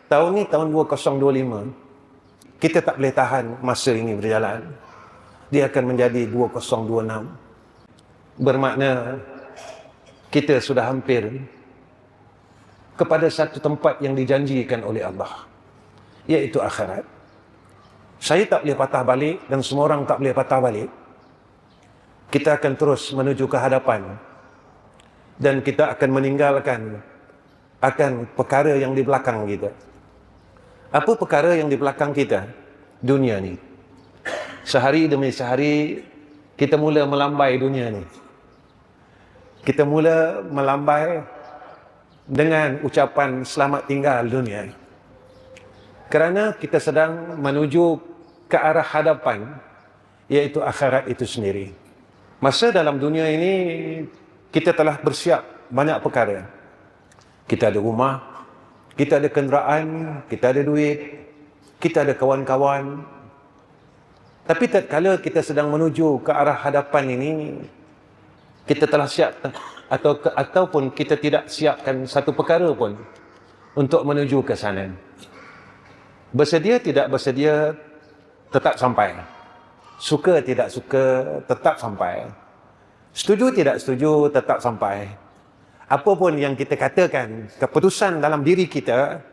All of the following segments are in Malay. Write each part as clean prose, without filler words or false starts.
Tahun ni tahun 2025, kita tak boleh tahan masa ini berjalan. Dia akan menjadi 2026. Bermakna kita sudah hampir kepada satu tempat yang dijanjikan oleh Allah, iaitu akhirat. Saya tak boleh patah balik dan semua orang tak boleh patah balik. Kita akan terus menuju ke hadapan dan kita akan meninggalkan akan perkara yang di belakang kita. Apa perkara yang di belakang kita? Dunia ni. Sehari demi sehari kita mula melambai dunia ni. Kita mula melambai dengan ucapan selamat tinggal dunia. Kerana kita sedang menuju ke arah hadapan, iaitu akhirat itu sendiri. Masa dalam dunia ini kita telah bersiap banyak perkara. Kita ada rumah, kita ada kenderaan, kita ada duit, kita ada kawan-kawan. Tapi tatkala kita sedang menuju ke arah hadapan ini, kita telah siap ataupun kita tidak siapkan satu perkara pun untuk menuju ke sana. Bersedia tidak bersedia, tetap sampai. Suka tidak suka, tetap sampai. Setuju tidak setuju, tetap sampai. Apa pun yang kita katakan, keputusan dalam diri kita,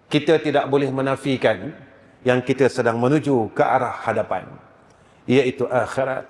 kita tidak boleh menafikan yang kita sedang menuju ke arah hadapan, iaitu akhirat.